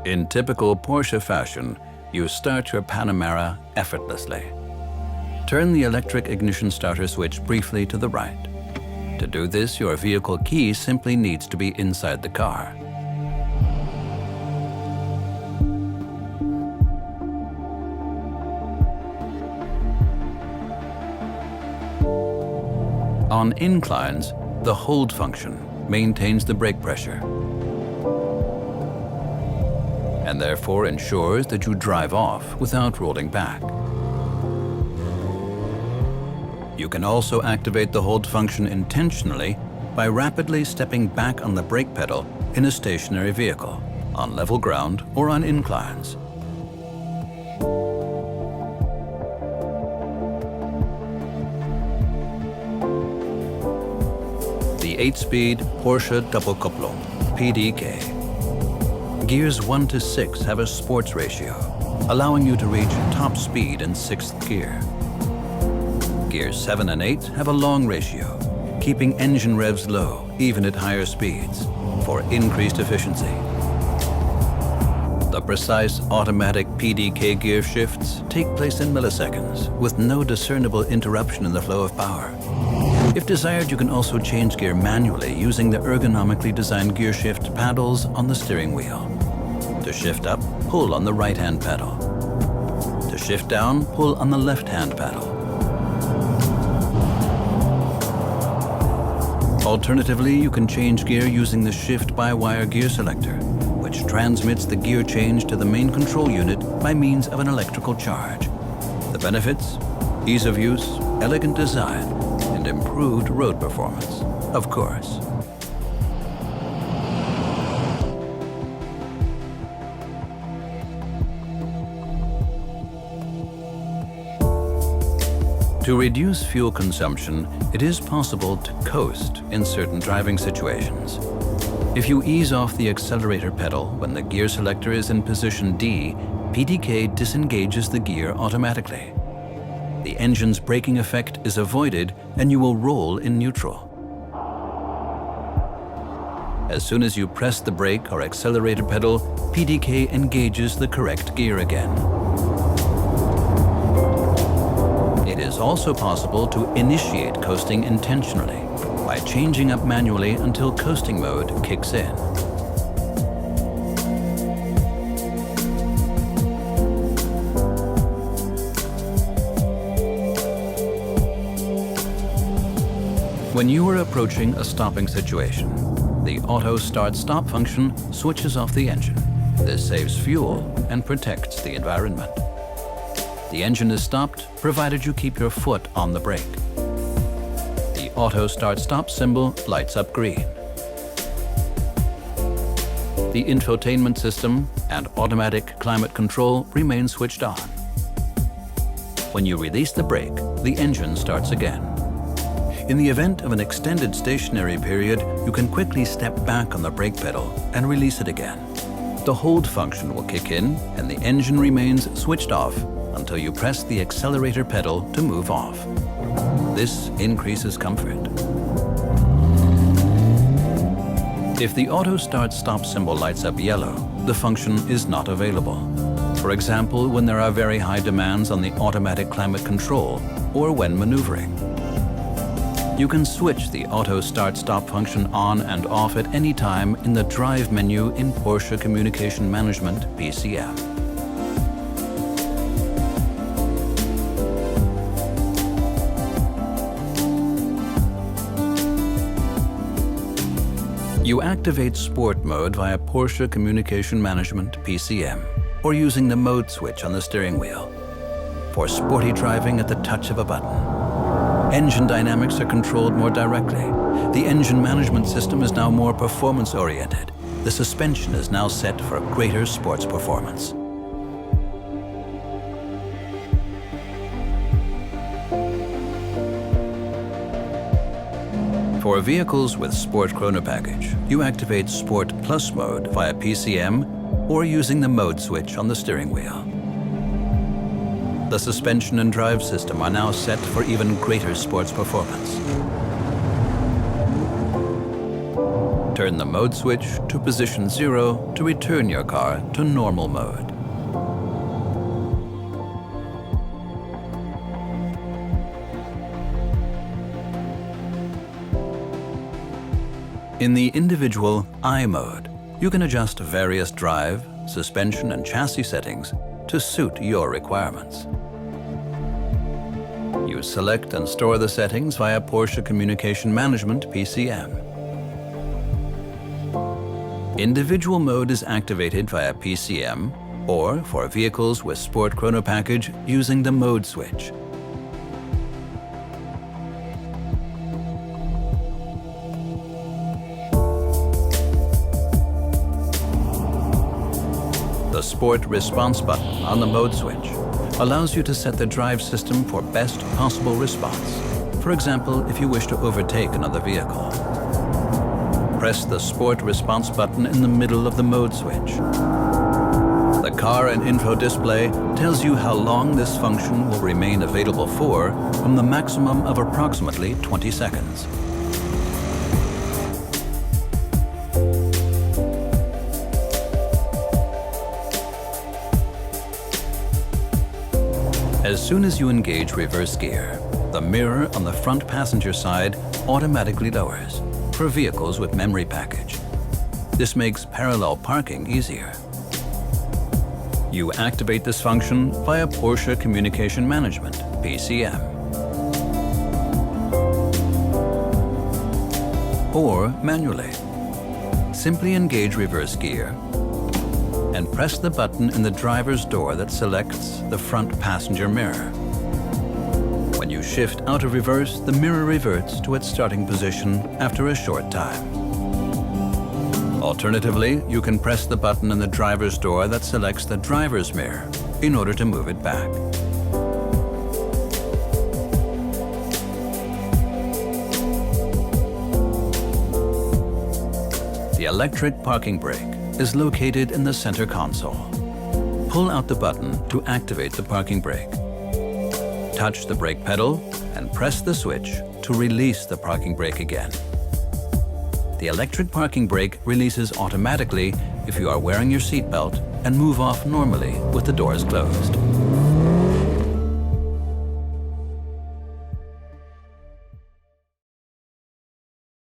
In typical Porsche fashion, you start your Panamera effortlessly. Turn the electric ignition starter switch briefly to the right. To do this, your vehicle key simply needs to be inside the car. On inclines, the hold function maintains the brake pressure and therefore ensures that you drive off without rolling back. You can also activate the hold function intentionally by rapidly stepping back on the brake pedal in a stationary vehicle, on level ground or on inclines. The 8-speed Porsche Doppelkupplung, PDK. Gears 1 to 6 have a sports ratio, allowing you to reach top speed in 6th gear. Gears 7 and 8 have a long ratio, keeping engine revs low, even at higher speeds, for increased efficiency. The precise automatic PDK gear shifts take place in milliseconds, with no discernible interruption in the flow of power. If desired, you can also change gear manually using the ergonomically designed gear shift paddles on the steering wheel. To shift up, pull on the right-hand pedal. To shift down, pull on the left-hand pedal. Alternatively, you can change gear using the shift-by-wire gear selector, which transmits the gear change to the main control unit by means of an electrical charge. The benefits? Ease of use, elegant design, and improved road performance, of course. To reduce fuel consumption, it is possible to coast in certain driving situations. If you ease off the accelerator pedal when the gear selector is in position D, PDK disengages the gear automatically. The engine's braking effect is avoided and you will roll in neutral. As soon as you press the brake or accelerator pedal, PDK engages the correct gear again. It is also possible to initiate coasting intentionally by changing up manually until coasting mode kicks in. When you are approaching a stopping situation, the auto start-stop function switches off the engine. This saves fuel and protects the environment. The engine is stopped provided you keep your foot on the brake. The auto start-stop symbol lights up green. The infotainment system and automatic climate control remain switched on. When you release the brake, the engine starts again. In the event of an extended stationary period, you can quickly step back on the brake pedal and release it again. The hold function will kick in and the engine remains switched off until you press the accelerator pedal to move off. This increases comfort. If the auto start-stop symbol lights up yellow, the function is not available. For example, when there are very high demands on the automatic climate control or when maneuvering. You can switch the auto start-stop function on and off at any time in the Drive menu in Porsche Communication Management, PCM. You activate Sport mode via Porsche Communication Management, PCM, or using the mode switch on the steering wheel. For sporty driving at the touch of a button. Engine dynamics are controlled more directly. The engine management system is now more performance-oriented. The suspension is now set for greater sports performance. For vehicles with Sport Chrono Package, you activate Sport Plus mode via PCM or using the mode switch on the steering wheel. The suspension and drive system are now set for even greater sports performance. Turn the mode switch to position 0 to return your car to normal mode. In the individual I mode, you can adjust various drive, suspension, and chassis settings to suit your requirements. You select and store the settings via Porsche Communication Management (PCM). Individual mode is activated via PCM or for vehicles with Sport Chrono Package using the mode switch. The Sport Response button on the mode switch allows you to set the drive system for best possible response. For example, if you wish to overtake another vehicle. Press the Sport Response button in the middle of the mode switch. The car and info display tells you how long this function will remain available for, from the maximum of approximately 20 seconds. As soon as you engage reverse gear, the mirror on the front passenger side automatically lowers for vehicles with memory package. This makes parallel parking easier. You activate this function via Porsche Communication Management (PCM). Or manually. Simply engage reverse gear and press the button in the driver's door that selects the front passenger mirror. When you shift out of reverse, the mirror reverts to its starting position after a short time. Alternatively, you can press the button in the driver's door that selects the driver's mirror in order to move it back. The electric parking brake is located in the center console. Pull out the button to activate the parking brake. Touch the brake pedal and press the switch to release the parking brake again. The electric parking brake releases automatically if you are wearing your seatbelt and move off normally with the doors closed.